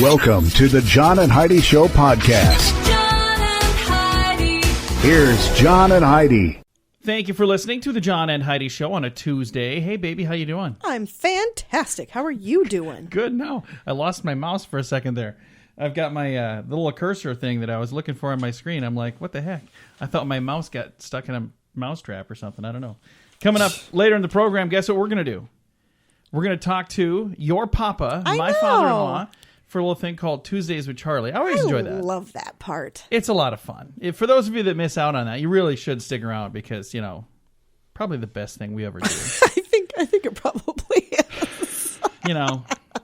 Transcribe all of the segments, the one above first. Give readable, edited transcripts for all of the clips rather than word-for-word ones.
Welcome to the John and Heidi Show podcast. John and Heidi. Here's John and Heidi. Thank you for listening to the John and Heidi Show on a Tuesday. Hey, baby, how you doing? I'm fantastic. How are you doing? Good. No, I lost my mouse for a second there. I've got my little cursor thing that I was looking for on my screen. I'm like, what the heck? I thought my mouse got stuck in a mouse trap or something. I don't know. Coming up later in the program, guess what we're going to do? We're going to talk to your papa, my father-in-law, for a little thing called Tuesdays with Charlie. I always enjoy that. I love that part. It's a lot of fun. For those of you that miss out on that, you really should stick around because, you know, probably the best thing we ever do. I think it probably is. You know,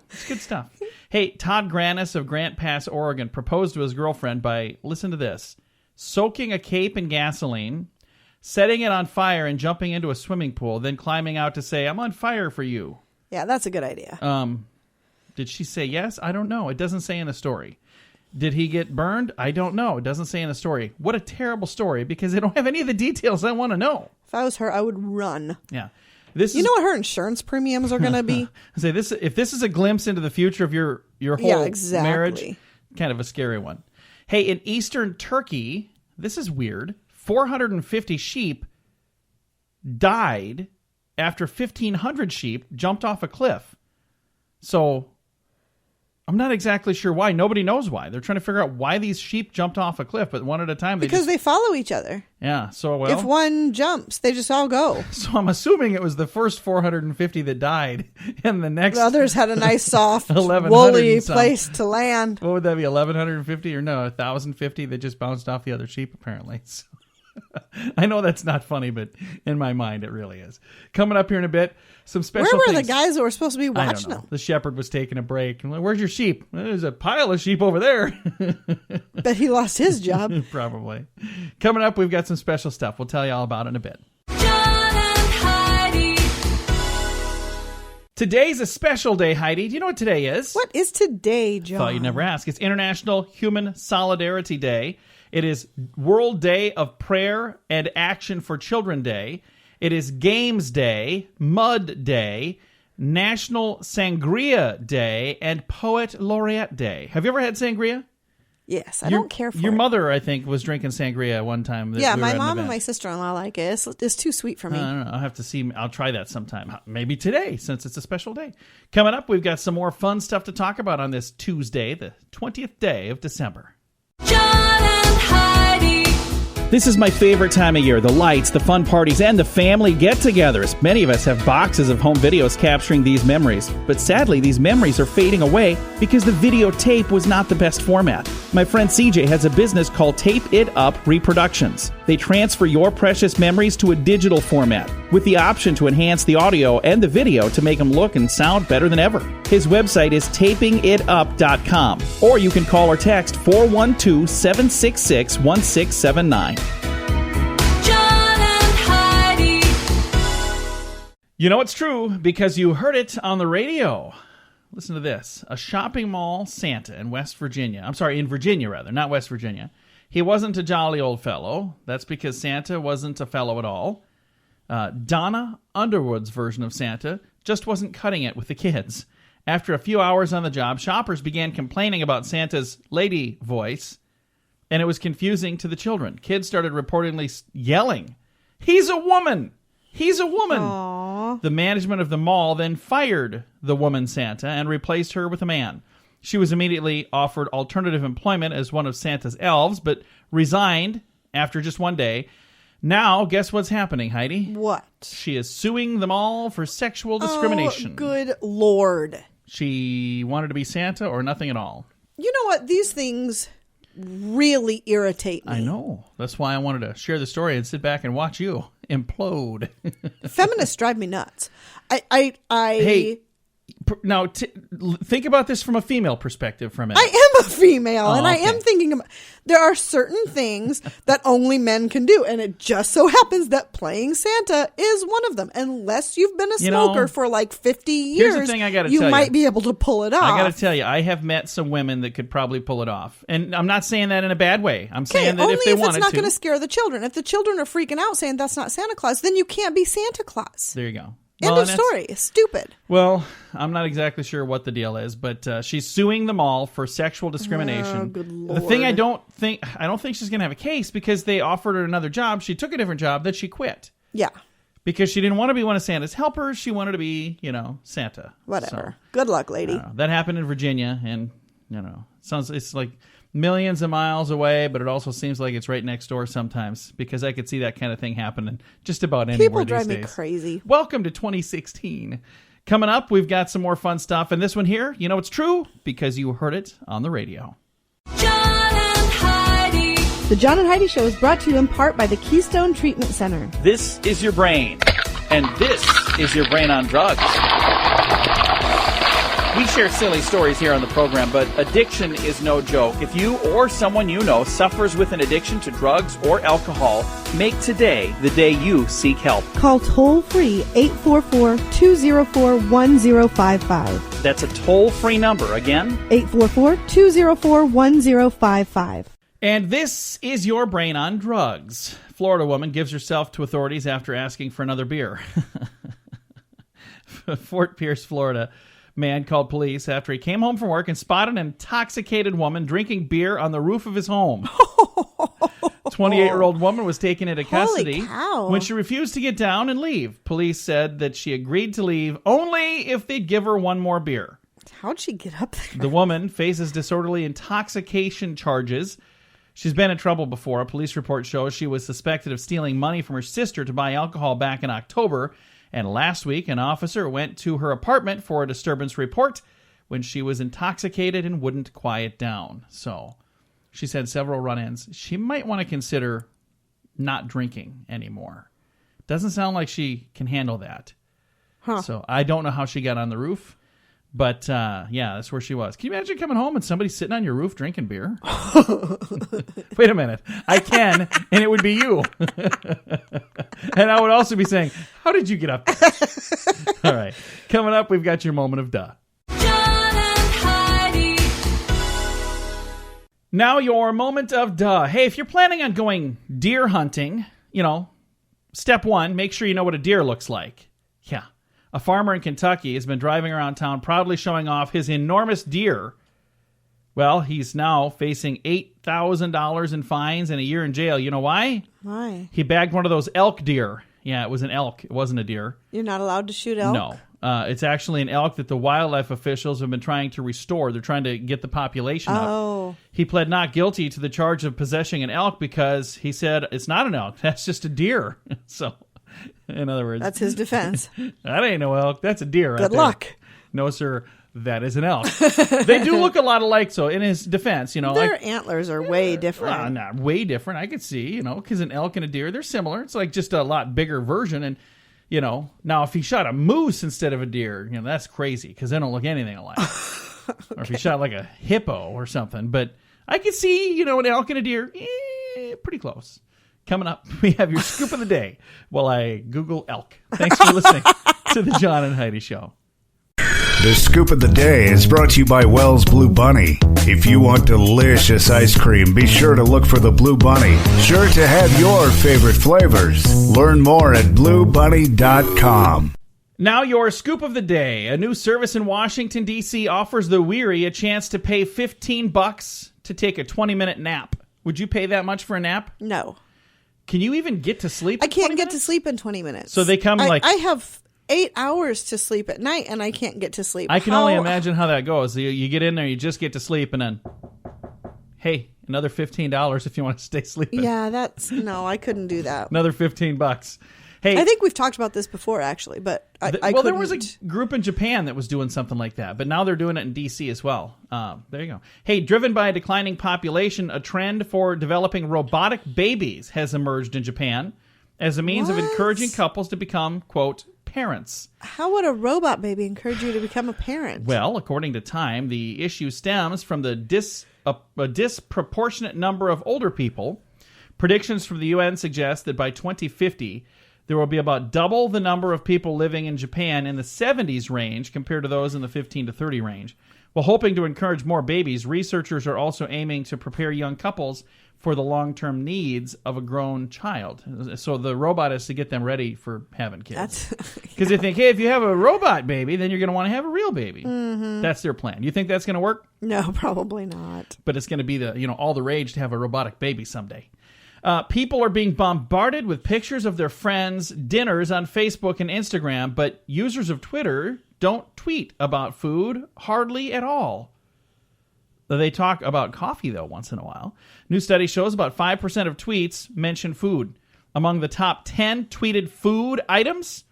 it's good stuff. Hey, Todd Grannis of Grant Pass, Oregon, proposed to his girlfriend by, listen to this, soaking a cape in gasoline, setting it on fire and jumping into a swimming pool, then climbing out to say, I'm on fire for you. Yeah, that's a good idea. Did she say yes? I don't know. It doesn't say in the story. Did he get burned? I don't know. It doesn't say in the story. What a terrible story because they don't have any of the details I want to know. If I was her, I would run. Yeah. You know what her insurance premiums are going to be? Say this. If this is a glimpse into the future of your whole exactly. marriage, kind of a scary one. Hey, in eastern Turkey, this is weird. 450 sheep died after 1,500 sheep jumped off a cliff. So I'm not exactly sure why. Nobody knows why. They're trying to figure out why these sheep jumped off a cliff, but one at a time. Because they follow each other. Yeah. So, well, if one jumps, they just all go. So I'm assuming it was the first 450 that died, and the next the others had a nice, soft, woolly place to land. What would that be? 1,150 or no? 1,050 that just bounced off the other sheep, apparently. So, I know that's not funny, but in my mind, it really is. Coming up here in a bit, some special Where were things. the guys that were supposed to be watching I don't know. them? The shepherd was taking a break. I'm like, where's your sheep? There's a pile of sheep over there. Bet he lost his job. Probably. Coming up, we've got some special stuff. We'll tell you all about it in a bit. John and Heidi. Today's a special day, Heidi. Do you know what today is? What is today, John? Thought you'd never ask. It's International Human Solidarity Day. It is World Day of Prayer and Action for Children Day. It is Games Day, Mud Day, National Sangria Day, and Poet Laureate Day. Have you ever had sangria? Yes, I don't care for Your it. mother, I think, was drinking sangria one time. Yeah, my mom and my sister-in-law like it. It's too sweet for me. I don't know. I'll have to see. I'll try that sometime. Maybe today, since it's a special day. Coming up, we've got some more fun stuff to talk about on this Tuesday, the 20th day of December. John and Heidi. This is my favorite time of year. The lights, the fun parties, and the family get-togethers. Many of us have boxes of home videos capturing these memories. But sadly, these memories are fading away because the videotape was not the best format. My friend CJ has a business called Tape It Up Reproductions. They transfer your precious memories to a digital format with the option to enhance the audio and the video to make them look and sound better than ever. His website is tapingitup.com, or you can call or text 412-766-1679. John and Heidi. You know it's true because you heard it on the radio. Listen to this. A shopping mall Santa in West Virginia. I'm sorry, in Virginia rather, not West Virginia. He wasn't a jolly old fellow. That's because Santa wasn't a fellow at all. Donna Underwood's version of Santa just wasn't cutting it with the kids. After a few hours on the job, shoppers began complaining about Santa's lady voice, and it was confusing to the children. Kids started reportedly yelling, "He's a woman! He's a woman!" Aww. The management of the mall then fired the woman Santa and replaced her with a man. She was immediately offered alternative employment as one of Santa's elves, but resigned after just one day. Now, guess what's happening, Heidi? What? She is suing them all for sexual discrimination. Oh, good Lord. She wanted to be Santa or nothing at all. You know what? These things really irritate me. I know. That's why I wanted to share the story and sit back and watch you implode. Feminists drive me nuts. Hey, now think about this from a female perspective for a minute. I am a female, and I okay. am thinking about, there are certain things that only men can do, and it just so happens that playing Santa is one of them. Unless you've been a smoker for like 50 years, here's the thing I gotta you tell might be able to pull it off. I got to tell you, I have met some women that could probably pull it off. And I'm not saying that in a bad way. I'm saying that only if they wanted it's not to. going to scare the children. If the children are freaking out saying that's not Santa Claus, then you can't be Santa Claus. There you go. End of story. Stupid. Well, I'm not exactly sure what the deal is, but she's suing the mall for sexual discrimination. Oh, good Lord. The thing I don't think she's going to have a case because they offered her another job. She took a different job that she quit. Yeah. Because she didn't want to be one of Santa's helpers. She wanted to be, Santa. Whatever. So, good luck, lady. that happened in Virginia, and, it's like millions of miles away, but it also seems like it's right next door sometimes because I could see that kind of thing happening just about anywhere People these drive days. me crazy. Welcome to 2016. Coming up, we've got some more fun stuff, and this one here, it's true because you heard it on the radio. John and Heidi. The John and Heidi Show is brought to you in part by the Keystone Treatment Center. This is your brain, and this is your brain on drugs. We share silly stories here on the program, but addiction is no joke. If you or someone you know suffers with an addiction to drugs or alcohol, make today the day you seek help. Call toll-free 844-204-1055. That's a toll-free number. Again, 844-204-1055. And this is your brain on drugs. Florida woman gives herself to authorities after asking for another beer. Fort Pierce, Florida. Man called police after he came home from work and spotted an intoxicated woman drinking beer on the roof of his home. 28-year-old woman was taken into custody Holy cow. when she refused to get down and leave. Police said that she agreed to leave only if they'd give her one more beer. How'd she get up there? The woman faces disorderly intoxication charges. She's been in trouble before. A police report shows she was suspected of stealing money from her sister to buy alcohol back in October. And last week, an officer went to her apartment for a disturbance report when she was intoxicated and wouldn't quiet down. So she's had several run-ins. She might want to consider not drinking anymore. Doesn't sound like she can handle that. Huh. So I don't know how she got on the roof. But, that's where she was. Can you imagine coming home and somebody sitting on your roof drinking beer? Wait a minute. I can, and it would be you. And I would also be saying, how did you get up there? All right. Coming up, we've got your moment of duh. John and Heidi. Now your moment of duh. Hey, if you're planning on going deer hunting, step one, make sure you know what a deer looks like. Yeah. A farmer in Kentucky has been driving around town proudly showing off his enormous deer. Well, he's now facing $8,000 in fines and a year in jail. You know why? Why? He bagged one of those elk deer. Yeah, it was an elk. It wasn't a deer. You're not allowed to shoot elk? No. It's actually an elk that the wildlife officials have been trying to restore. They're trying to get the population up. Oh. He pled not guilty to the charge of possessing an elk because he said it's not an elk. That's just a deer. So... in other words, That's his defense. that ain't no elk. That's a deer. Good luck. No, sir. That is an elk. They do look a lot alike. So, in his defense, Their antlers are way different. Well, not way different. I could see, because an elk and a deer, they're similar. It's like just a lot bigger version. And, now if he shot a moose instead of a deer, that's crazy because they don't look anything alike. Okay. Or if he shot like a hippo or something. But I could see, an elk and a deer, pretty close. Coming up, we have your scoop of the day while I Google elk. Thanks for listening to the John and Heidi Show. The scoop of the day is brought to you by Wells Blue Bunny. If you want delicious ice cream, be sure to look for the Blue Bunny. Sure to have your favorite flavors. Learn more at bluebunny.com. Now your scoop of the day. A new service in Washington, D.C. offers the weary a chance to pay $15 to take a 20-minute nap. Would you pay that much for a nap? No. Can you even get to sleep? I can't get to sleep in 20 minutes. So they come I like... have 8 hours to sleep at night, and I can't get to sleep. I can only imagine how that goes. You get in there, you just get to sleep, and then, hey, another $15 if you want to stay sleeping. Yeah, no, I couldn't do that. Another $15. Hey, I think we've talked about this before, actually, but I couldn't. There was a group in Japan that was doing something like that, but now they're doing it in D.C. as well. There you go. Hey, driven by a declining population, a trend for developing robotic babies has emerged in Japan as a means of encouraging couples to become, quote, parents. How would a robot baby encourage you to become a parent? Well, according to Time, the issue stems from the a disproportionate number of older people. Predictions from the UN suggest that by 2050, there will be about double the number of people living in Japan in the 70s range compared to those in the 15 to 30 range. While hoping to encourage more babies, researchers are also aiming to prepare young couples for the long-term needs of a grown child. So the robot is to get them ready for having kids. Because they think, hey, if you have a robot baby, then you're going to want to have a real baby. Mm-hmm. That's their plan. You think that's going to work? No, probably not. But it's going to be all the rage to have a robotic baby someday. People are being bombarded with pictures of their friends' dinners on Facebook and Instagram, but users of Twitter don't tweet about food hardly at all. They talk about coffee, though, once in a while. New study shows about 5% of tweets mention food. Among the top 10 tweeted food items,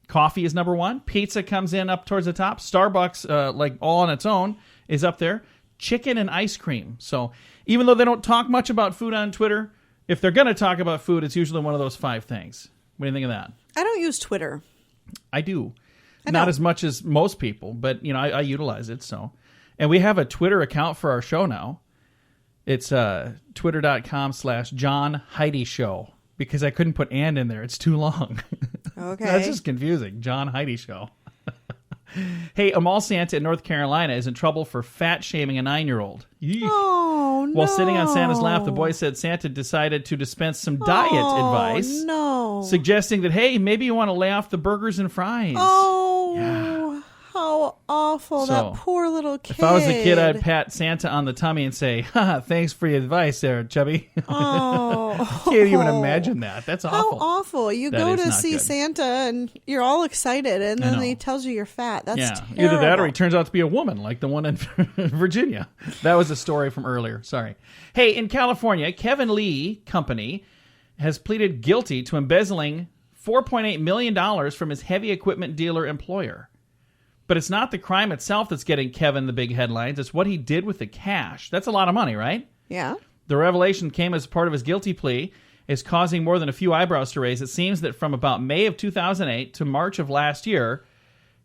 coffee is number 1. Pizza comes in up towards the top. Starbucks, all on its own, is up there. Chicken and ice cream. So even though they don't talk much about food on Twitter, if they're going to talk about food, it's usually one of those 5 things. What do you think of that? I don't use Twitter. I do. Not as much as most people, but I utilize it. So, and we have a Twitter account for our show now. It's twitter.com/John Heidi Show, because I couldn't put "and" in there. It's too long. Okay. That's just confusing. John Heidi Show. Hey, a mall Santa in North Carolina is in trouble for fat shaming a 9-year-old. Oh, no. While sitting on Santa's lap, the boy said Santa decided to dispense some diet advice. No. Suggesting that, hey, maybe you want to lay off the burgers and fries. Oh, yeah. How awful. So, that poor little kid. If I was a kid, I'd pat Santa on the tummy and say, thanks for your advice there, Chubby. Oh. Can't even imagine that. That's awful. How awful. You That go is to not see good. Santa and you're all excited, and then know. he tells you you're fat. That's terrible. Either that or he turns out to be a woman, like the one in Virginia. That was a story from earlier. Sorry. Hey, in California, Kevin Lee Company has pleaded guilty to embezzling $4.8 million from his heavy equipment dealer employer. But it's not the crime itself that's getting Kevin the big headlines. It's what he did with the cash. That's a lot of money, right? Yeah. The revelation came as part of his guilty plea, is causing more than a few eyebrows to raise. It seems that from about May of 2008 to March of last year,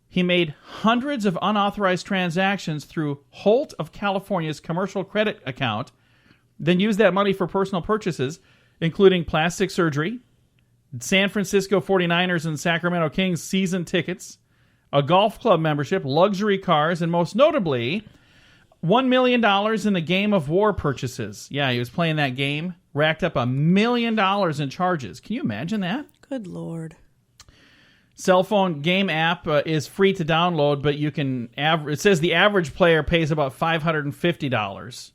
he made hundreds of unauthorized transactions through Holt of California's commercial credit account, then used that money for personal purchases, including plastic surgery, San Francisco 49ers and Sacramento Kings season tickets, a golf club membership, luxury cars, and most notably, $1 million in the Game of War purchases. Yeah, he was playing that game, racked up $1 million in charges. Can you imagine that? Good Lord. Cell phone game app is free to download, but you can it says the average player pays about $550,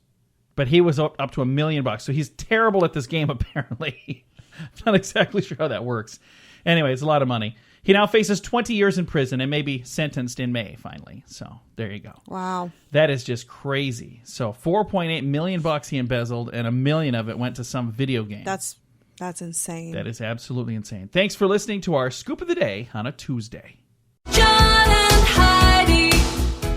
but he was up to $1 million. So he's terrible at this game, apparently. I'm not exactly sure how that works. Anyway, it's a lot of money. He now faces 20 years in prison and may be sentenced in May, finally. So there you go. Wow. That is just crazy. So $4.8 million he embezzled, and $1 million of it went to some video game. That's insane. That is absolutely insane. Thanks for listening to our Scoop of the Day on a Tuesday. John and Heidi.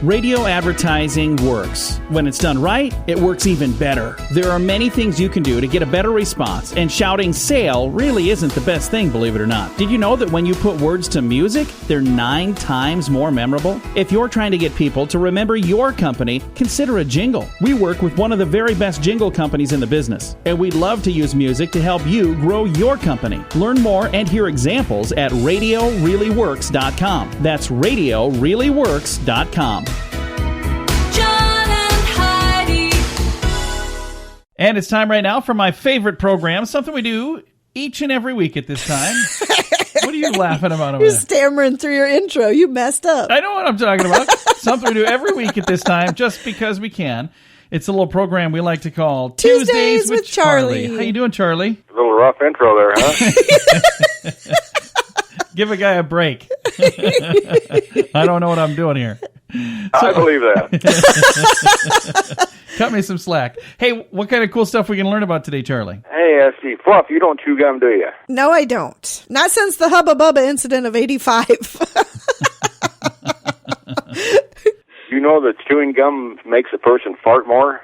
Radio advertising works. When it's done right, it works even better. There are many things you can do to get a better response, and shouting sale really isn't the best thing, believe it or not. Did you know that when you put words to music, they're 9 times more memorable? If you're trying to get people to remember your company, consider a jingle. We work with one of the very best jingle companies in the business, and we'd love to use music to help you grow your company. Learn more and hear examples at RadioReallyWorks.com. That's RadioReallyWorks.com. John and Heidi. And it's time right now for my favorite program, something we do each and every week at this time. What are you laughing about over You're there? stammering through your intro. You messed up. I know what I'm talking about. Something we do every week at this time, just because we can. It's a little program we like to call Tuesdays with Charlie. How you doing, Charlie? A little rough intro there, huh? Give a guy a break. I don't know what I'm doing here. I believe that. Cut me some slack. Hey, what kind of cool stuff we can learn about today, Charlie? Hey, see, Fluff, you don't chew gum, do you? No, I don't. Not since the Hubba Bubba incident of 85. You know that chewing gum makes a person fart more?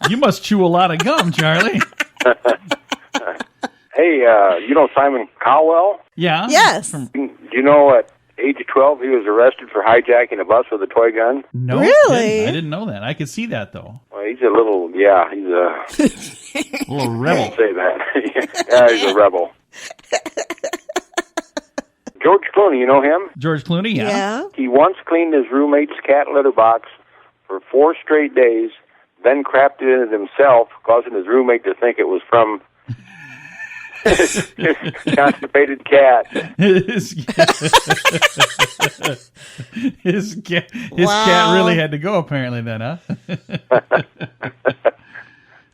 You must chew a lot of gum, Charlie. Hey, you know Simon Cowell? Yeah? Yes. From- Do you know at age of 12 he was arrested for hijacking a bus with a toy gun? No, Really? I didn't know that. I could see that, though. Well, he's a little, yeah, he's a... A little rebel. say that. Yeah, he's a rebel. George Clooney, you know him? George Clooney, yeah. He once cleaned his roommate's cat litter box for 4 straight days, then crapped it in it himself, causing his roommate to think it was from his constipated cat. His cat really had to go, apparently, then, huh?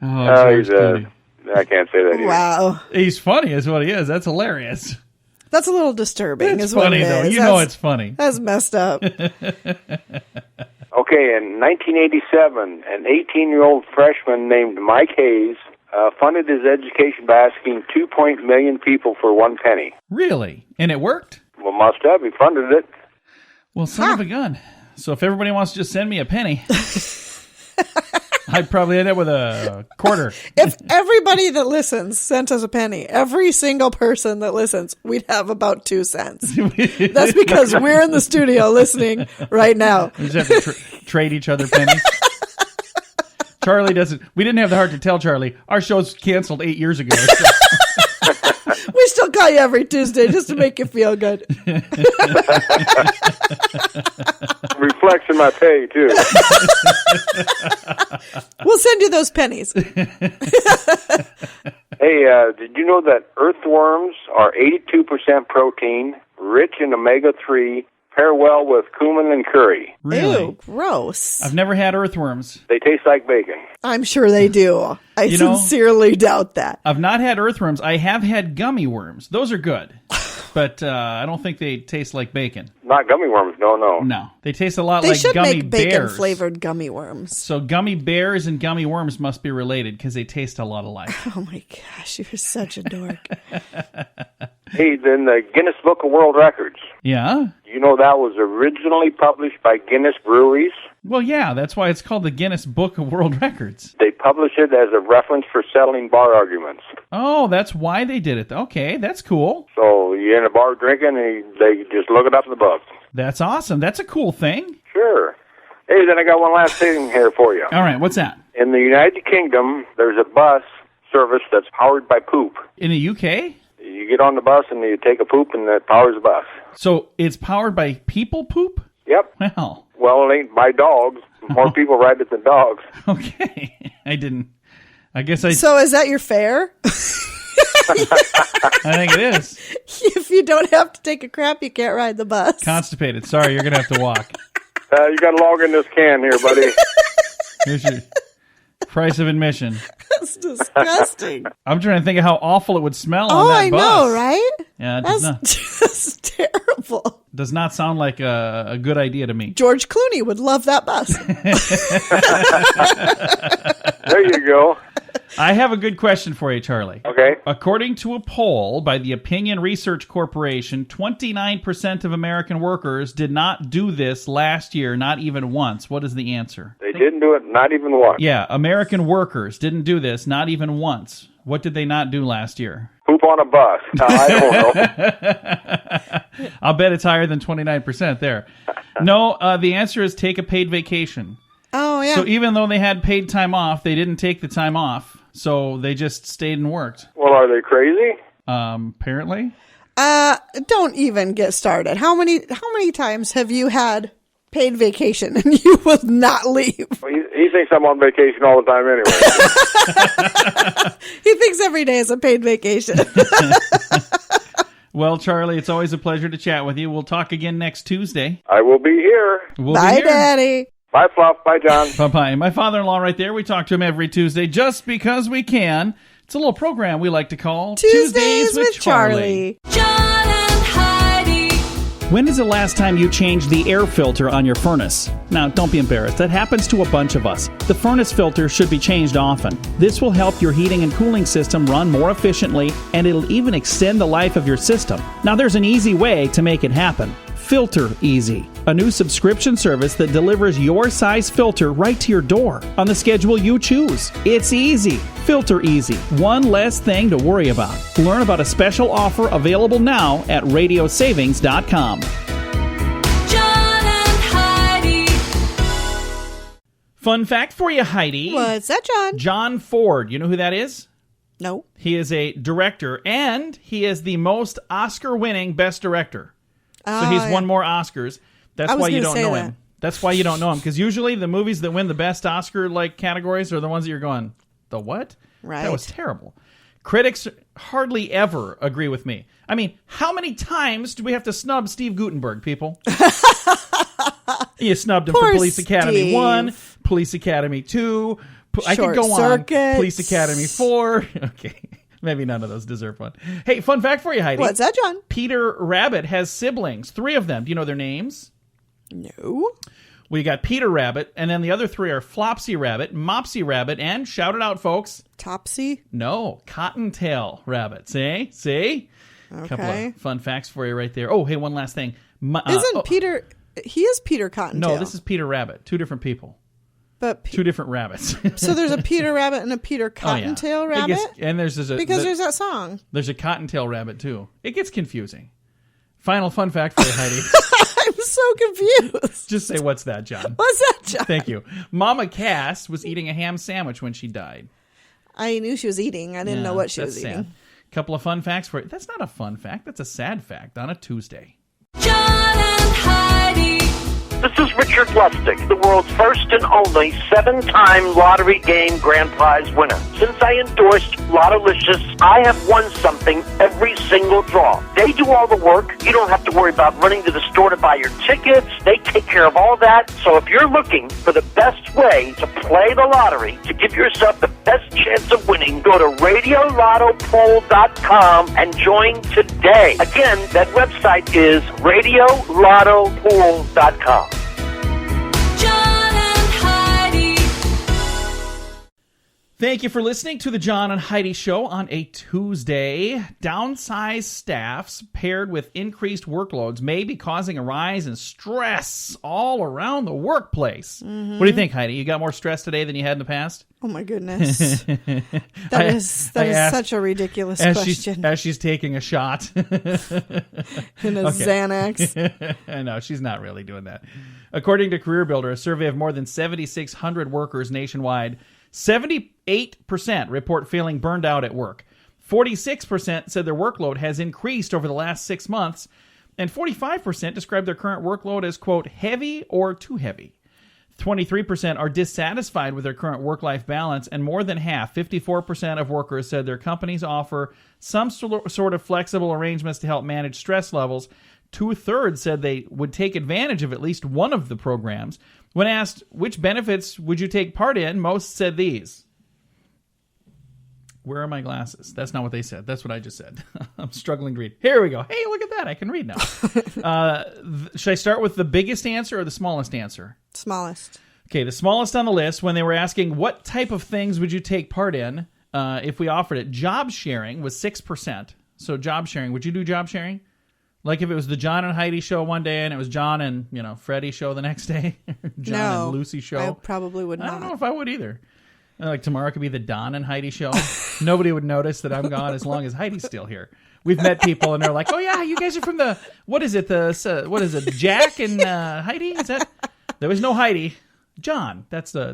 George Clooney. I can't say that either. Wow. He's funny, is what he is. That's hilarious. That's a little disturbing. It's is what funny, it though. is. You know it's funny. That's messed up. Okay, in 1987, an 18-year-old freshman named Mike Hayes funded his education by asking 2 million people for 1 penny. Really? And it worked? Well, must have. He funded it. Well, son of a gun. So if everybody wants to just send me a penny, I'd probably end up with a quarter. If everybody that listens sent us a penny, every single person that listens, we'd have about 2 cents. That's because we're in the studio listening right now. We just have to trade each other pennies. Charlie doesn't. We didn't have the heart to tell Charlie. Our show's canceled 8 years ago. So. We still call you every Tuesday just to make you feel good. Reflects in my pay, too. We'll send you those pennies. Hey, did you know that earthworms are 82% protein, rich in omega-3, pair well with cumin and curry? Really? Ew, gross. I've never had earthworms. They taste like bacon. I'm sure they do. I sincerely doubt that. I've not had earthworms. I have had gummy worms. Those are good. But I don't think they taste like bacon. Not gummy worms, no. No. They taste a lot They like should gummy make bears. bacon-flavored gummy worms. So gummy bears and gummy worms must be related because they taste a lot alike. Oh my gosh, you're such a dork. Hey, then the Guinness Book of World Records. Yeah? You know that was originally published by Guinness Breweries? Well, yeah, that's why it's called the Guinness Book of World Records. They published it as a reference for settling bar arguments. Oh, that's why they did it. Okay, that's cool. So you're in a bar drinking, and they just look it up in the book. That's awesome. That's a cool thing. Sure. Hey, then I got one last thing here for you. All right, what's that? In the United Kingdom, there's a bus service that's powered by poop. In the UK? You get on the bus and you take a poop and it powers the bus. So it's powered by people poop? Yep. Well, it ain't by dogs. More people ride it than dogs. okay. So is that your fare? I think it is. If you don't have to take a crap, you can't ride the bus. Constipated. Sorry, you're going to have to walk. You got to log in this can here, buddy. Here's your price of admission. That's disgusting. I'm trying to think of how awful it would smell on Oh, that I bus. know, right? Yeah, it That's just terrible. does not sound like a good idea to me. George Clooney would love that bus. There you go. I have a good question for you, Charlie. Okay. According to a poll by the Opinion Research Corporation, 29% of American workers did not do this last year, not even once. What is the answer? They didn't do it, not even once. Yeah, American workers didn't do this, not even once. What did they not do last year? Poop on a bus. I don't know. I'll bet it's higher than 29% there. No, the answer is take a paid vacation. Oh, yeah. So even though they had paid time off, they didn't take the time off. So they just stayed and worked. Well, are they crazy? Apparently. Don't even get started. How many times have you had paid vacation and you will not leave? Well, he thinks I'm on vacation all the time anyway. He thinks every day is a paid vacation. Well, Charlie, it's always a pleasure to chat with you. We'll talk again next Tuesday. I will be here. We'll Bye, be here. Daddy. Bye, Fluff. Bye, John. Bye-bye. My father-in-law right there, we talk to him every Tuesday just because we can. It's a little program we like to call Tuesdays with Charlie. John and Heidi. When is the last time you changed the air filter on your furnace? Now, don't be embarrassed. That happens to a bunch of us. The furnace filter should be changed often. This will help your heating and cooling system run more efficiently, and it'll even extend the life of your system. Now, there's an easy way to make it happen. Filter Easy, a new subscription service that delivers your size filter right to your door on the schedule you choose. It's easy. Filter Easy. One less thing to worry about. Learn about a special offer available now at radiosavings.com. John and Heidi. Fun fact for you, Heidi. What's that, John? John Ford. You know who that is? No. He is a director, and he is the most Oscar-winning Best Director. So he's won more Oscars. That's I was why you gonna don't say know that. him. That's why you don't know him. Because usually the movies that win the best Oscar-like categories are the ones that you're going, the what? Right. That was terrible. Critics hardly ever agree with me. I mean, how many times do we have to snub Steve Guttenberg, people? You snubbed him Poor for Police Academy Steve. 1, Police Academy 2. I could Short go on. Circuits. Police Academy 4. Okay. Maybe none of those deserve one. Hey, fun fact for you, Heidi. What's that, John? Peter Rabbit has siblings. 3 of them. Do you know their names? No. We got Peter Rabbit, and then the other 3 are Flopsy Rabbit, Mopsy Rabbit, and shout it out, folks. Topsy? No, Cottontail Rabbit. See? Couple Okay. of fun facts for you right there. Oh, hey, one last thing. Isn't Peter... He is Peter Cottontail. No, this is Peter Rabbit. 2 different people. But 2 different rabbits. so there's a Peter Rabbit and a Peter Oh, yeah. Cottontail It Rabbit? gets- and there's Because there's that song. there's a Cottontail Rabbit, too. It gets confusing. Final fun fact for you, Heidi. I'm so confused. Just say, what's that, John? What's that, John? Thank you. Mama Cass was eating a ham sandwich when she died. I knew she was eating. I didn't know what she that's was sad. eating. Couple of fun facts for you. That's not a fun fact. That's a sad fact on a Tuesday. John and Heidi. This is Richard Lustig, the world's first and only 7-time lottery game grand prize winner. Since I endorsed Lottolicious, I have won something every single draw. They do all the work. You don't have to worry about running to the store to buy your tickets. They take care of all that. So if you're looking for the best way to play the lottery, to give yourself the best chance of winning, go to RadioLottoPool.com and join today. Again, that website is RadioLottoPool.com. John and Heidi. Thank you for listening to the John and Heidi Show on a Tuesday. Downsized staffs paired with increased workloads may be causing a rise in stress all around the workplace. What do you think, Heidi? You got more stress today than you had in the past? Oh, my goodness. That is asked- such a ridiculous As question. she's taking a shot. In a Xanax. No, she's not really doing that. According to Career Builder, a survey of more than 7,600 workers nationwide, 78% report feeling burned out at work. 46% said their workload has increased over the last 6 months, and 45% describe their current workload as, quote, heavy or too heavy. 23% are dissatisfied with their current work-life balance, and more than half, 54% of workers, said their companies offer some sort of flexible arrangements to help manage stress levels. 2/3 said they would take advantage of at least one of the programs. When asked which benefits would you take part in, most said these. Where are my glasses? That's not what they said. That's what I just said. I'm struggling to read. Here we go. Hey, look at that. I can read now. Should I start with the biggest answer or the smallest answer? Smallest. Okay, the smallest on the list, when they were asking what type of things would you take part in if we offered it, job sharing was 6%. So job sharing, would you do job sharing? Like if it was the John and Heidi show one day and it was John and, Freddie show the next day? John and Lucy show? I probably would not. I don't know if I would either. Like tomorrow could be the Don and Heidi show. Nobody would notice that I'm gone as long as Heidi's still here. We've met people and they're like, "Oh yeah, you guys are from the what is it? Jack and Heidi? Is that?" There was no Heidi. John. That's the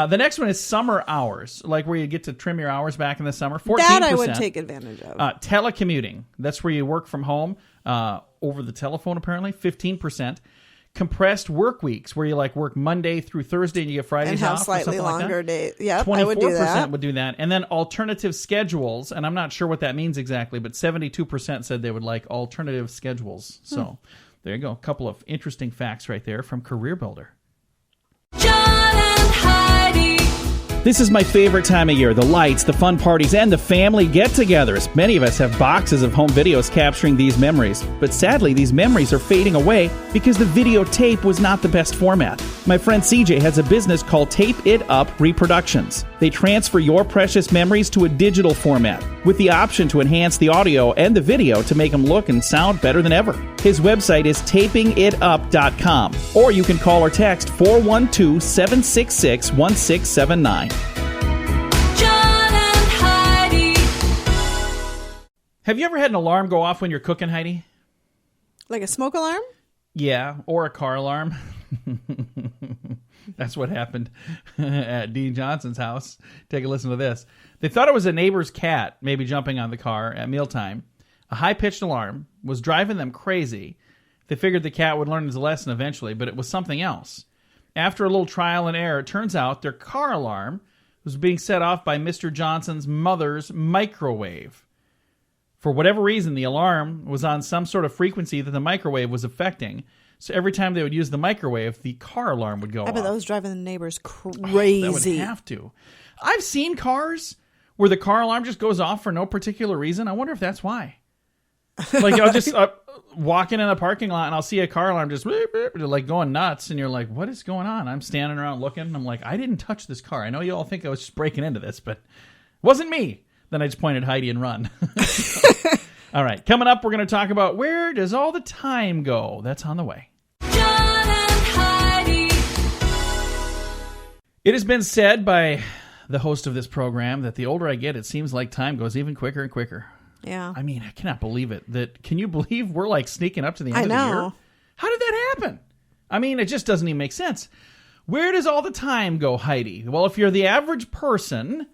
the next one is summer hours, like where you get to trim your hours back in the summer. 14%. That I would take advantage of. Telecommuting. That's where you work from home over the telephone. Apparently, 15%. Compressed work weeks, where you work Monday through Thursday and you get Fridays and have off, slightly or longer like days. Yep, 24% I would do that. would do that. And then alternative schedules, and I'm not sure what that means exactly, but 72% said they would like alternative schedules. So there you go. A couple of interesting facts right there from Career Builder. John and Heidi. This is my favorite time of year. The lights, the fun parties, and the family get-togethers. Many of us have boxes of home videos capturing these memories. But sadly, these memories are fading away because the videotape was not the best format. My friend CJ has a business called Tape It Up Reproductions. They transfer your precious memories to a digital format with the option to enhance the audio and the video to make them look and sound better than ever. His website is tapingitup.com, or you can call or text 412-766-1679. John and Heidi. Have you ever had an alarm go off when you're cooking, Heidi? Like a smoke alarm? Yeah, or a car alarm. That's what happened at Dean Johnson's house. Take a listen to this. They thought it was a neighbor's cat maybe jumping on the car at mealtime. A high-pitched alarm was driving them crazy. They figured the cat would learn his lesson eventually, but it was something else. After a little trial and error, it turns out their car alarm was being set off by Mr. Johnson's mother's microwave. For whatever reason, the alarm was on some sort of frequency that the microwave was affecting. So every time they would use the microwave, the car alarm would go off. I bet that was driving the neighbors Oh, crazy. that would have to. I've seen cars where the car alarm just goes off for no particular reason. I wonder if that's why. Like, I'll just walking in a parking lot and I'll see a car alarm just like going nuts, and you're like, what is going on? I'm standing around looking, and I'm like, I didn't touch this car. I know you all think I was just breaking into this, but it wasn't me. Then I just pointed Heidi and run. All right, coming up, we're going to talk about where does all the time go? That's on the way. John and Heidi. It has been said by the host of this program that the older I get, it seems like time goes even quicker and quicker. Yeah. I mean, I cannot believe it. Can you believe we're like sneaking up to the end of the know. year? How did that happen? I mean, it just doesn't even make sense. Where does all the time go, Heidi? Well, if you're the average person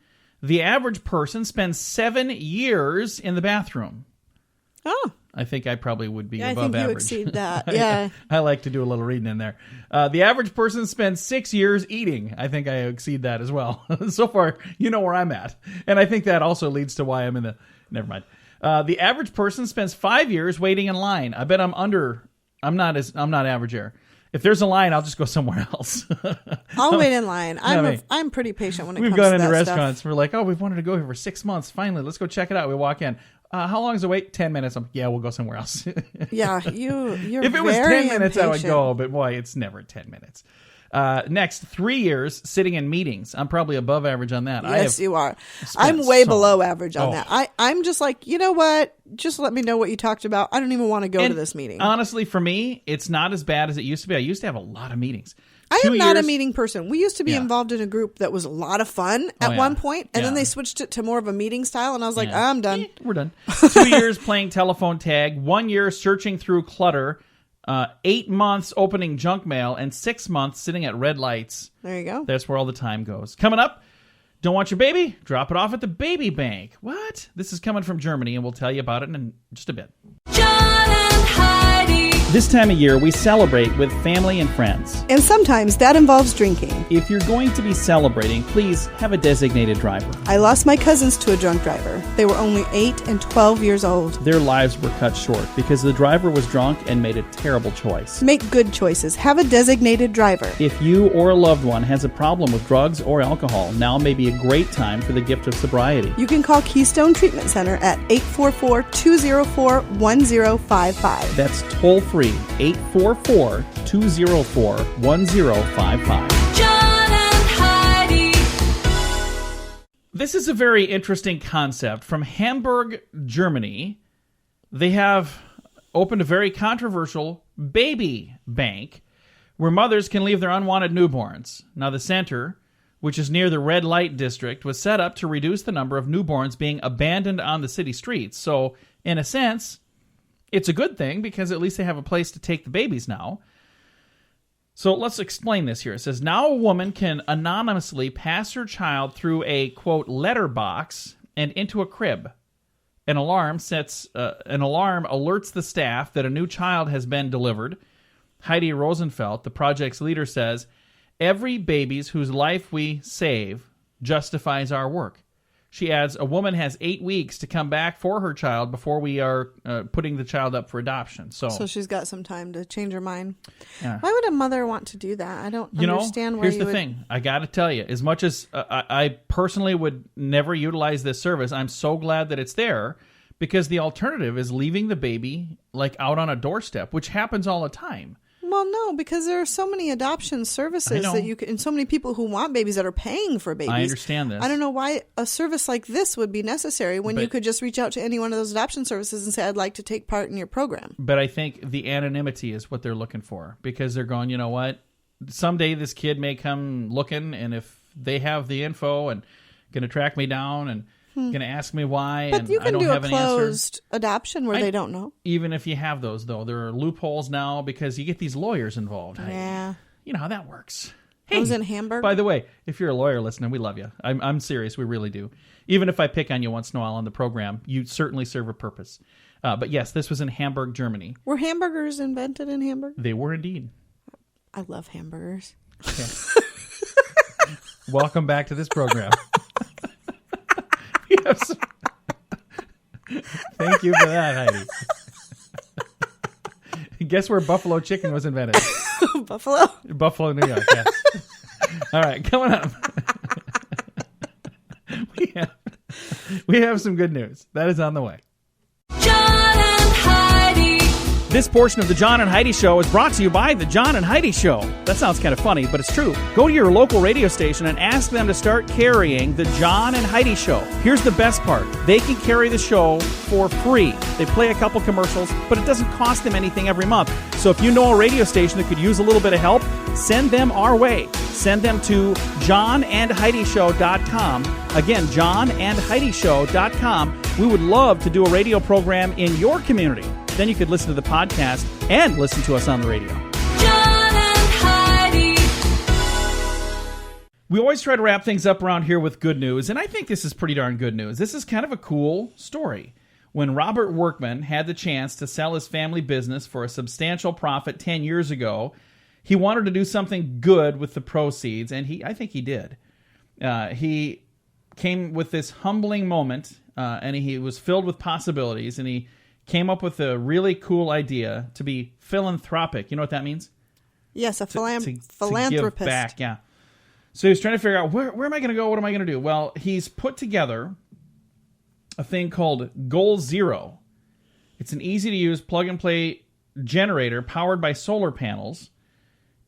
spends 7 years in the bathroom. Oh. I think I probably would be Yeah, I above think you average. exceed that. Yeah. I like to do a little reading in there. The average person spends 6 years eating. I think I exceed that as well. So far, you know where I'm at. And I think that also leads to why I'm in the... Never mind. The average person spends 5 years waiting in line. I bet I'm not average here. If there's a line, I'll just go somewhere else. I'll wait in line. me. I'm pretty patient when it We've comes to gone that into stuff. restaurants. We're like, oh, we've wanted to go here for 6 months. Finally, let's go check it out. We walk in. How long is the wait? 10 minutes. Yeah, we'll go somewhere else. Yeah, you're If it was very 10 minutes, I would impatient. go. But boy, it's never 10 minutes. Next, 3 years sitting in meetings. I'm probably above average on that. Yes, you are. spent I'm way so- below average on Oh. that. I'm just like, you know what? Just let me know what you talked about. I don't even want to go to this meeting. Honestly, for me, it's not as bad as it used to be. I used to have a lot of meetings. I 2 am not a years- meeting person. We used to be Yeah. involved in a group that was a lot of fun at yeah. one point, and then Yeah. they switched it to more of a meeting style, and I was like, Yeah. I'm done. We're done. 2 years playing telephone tag, 1 year searching through clutter, 8 months opening junk mail, and 6 months sitting at red lights. There you go. That's where all the time goes. Coming up, don't want your baby? Drop it off at the baby bank. What? This is coming from Germany, and we'll tell you about it in just a bit. John and Heidi. This time of year, we celebrate with family and friends. And sometimes that involves drinking. If you're going to be celebrating, please have a designated driver. I lost my cousins to a drunk driver. They were only 8 and 12 years old. Their lives were cut short because the driver was drunk and made a terrible choice. Make good choices. Have a designated driver. If you or a loved one has a problem with drugs or alcohol, now may be a great time for the gift of sobriety. You can call Keystone Treatment Center at 844-204-1055. That's toll-free, 844-204-1055. John and Heidi. This is a very interesting concept. From Hamburg, Germany, they have opened a very controversial baby bank where mothers can leave their unwanted newborns. Now, the center, which is near the red light district, was set up to reduce the number of newborns being abandoned on the city streets. So, in a sense, it's a good thing because at least they have a place to take the babies now. So let's explain this here. It says, now a woman can anonymously pass her child through a, quote, letterbox and into a crib. An alarm alerts the staff that a new child has been delivered. Heidi Rosenfeld, the project's leader, says, every baby's whose life we save justifies our work. She adds, a woman has 8 weeks to come back for her child before we are putting the child up for adoption. So she's got some time to change her mind. Yeah. Why would a mother want to do that? I don't understand why here's you the would... thing. I got to tell you, as much as I personally would never utilize this service, I'm so glad that it's there because the alternative is leaving the baby like out on a doorstep, which happens all the time. Well, no, because there are so many adoption services I know. that you can, and so many people who want babies that are paying for babies. I understand this. I don't know why a service like this would be necessary when you But- could just reach out to any one of those adoption services and say, I'd like to take part in your program. But I think the anonymity is what they're looking for because they're going, you know what? Someday this kid may come looking, and if they have the info and going to track me down and going to ask me why, But and you I can don't do a have an answer. closed adoption where they don't know. Even if you have those, though, there are loopholes now because you get these lawyers involved. Yeah. You know how that works. I was in Hamburg. By the way, if you're a lawyer listening, we love you. I'm serious. We really do. Even if I pick on you once in a while on the program, you certainly serve a purpose. But yes, this was in Hamburg, Germany. Were hamburgers invented in Hamburg? They were indeed. I love hamburgers. Okay. Welcome back to this program. Yes. Thank you for that, Heidi. Guess where buffalo chicken was invented? Buffalo? Buffalo, New York, yes. All right, coming up. we have some good news. That is on the way. John and Heidi. This portion of the John and Heidi Show is brought to you by the John and Heidi Show. That sounds kind of funny, but it's true. Go to your local radio station and ask them to start carrying the John and Heidi Show. Here's the best part. They can carry the show for free. They play a couple commercials, but it doesn't cost them anything every month. So if you know a radio station that could use a little bit of help, send them our way. Send them to johnandheidishow.com. Again, johnandheidishow.com. We would love to do a radio program in your community. Then you could listen to the podcast and listen to us on the radio. John and Heidi. We always try to wrap things up around here with good news, and I think this is pretty darn good news. This is kind of a cool story. When Robert Workman had the chance to sell his family business for a substantial profit 10 years ago, he wanted to do something good with the proceeds, and I think he did. He came with this humbling moment, and he was filled with possibilities, and he came up with a really cool idea to be philanthropic. You know what that means? Yes, a To philanthropist. give back, yeah. So he was trying to figure out, where am I going to go? What am I going to do? Well, he's put together a thing called Goal Zero. It's an easy-to-use plug-and-play generator powered by solar panels.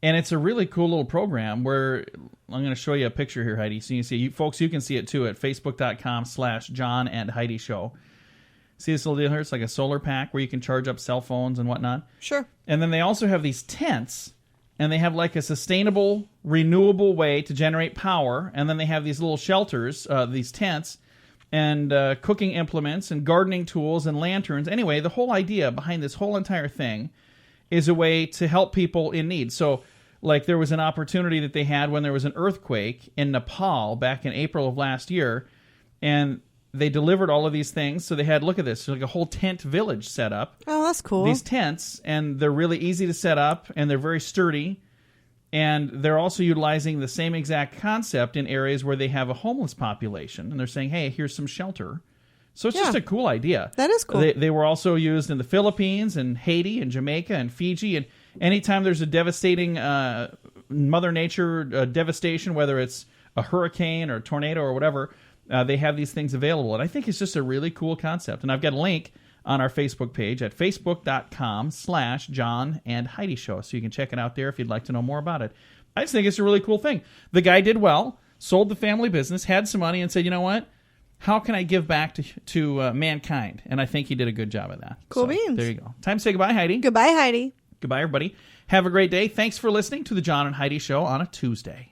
And it's a really cool little program where I'm going to show you a picture here, Heidi. So you can see, folks, you can see it too at facebook.com/John and Heidi Show. See this little deal here? It's like a solar pack where you can charge up cell phones and whatnot. Sure. And then they also have these tents, and they have like a sustainable, renewable way to generate power. And then they have these little shelters, these tents, and cooking implements and gardening tools and lanterns. Anyway, the whole idea behind this whole entire thing is a way to help people in need. So, like, there was an opportunity that they had when there was an earthquake in Nepal back in April of last year, and they delivered all of these things. So they had, look at this, like a whole tent village set up. Oh, that's cool. These tents, and they're really easy to set up, and they're very sturdy, and they're also utilizing the same exact concept in areas where they have a homeless population, and they're saying, hey, here's some shelter. So it's just a cool idea. That is cool. They were also used in the Philippines and Haiti and Jamaica and Fiji, and anytime there's a devastating Mother Nature devastation, whether it's a hurricane or a tornado or whatever, they have these things available. And I think it's just a really cool concept. And I've got a link on our Facebook page at facebook.com/John and Heidi Show. So you can check it out there if you'd like to know more about it. I just think it's a really cool thing. The guy did well, sold the family business, had some money, and said, you know what? How can I give back to mankind? And I think he did a good job of that. Cool beans. There you go. Time to say goodbye, Heidi. Goodbye, Heidi. Goodbye, everybody. Have a great day. Thanks for listening to the John and Heidi Show on a Tuesday.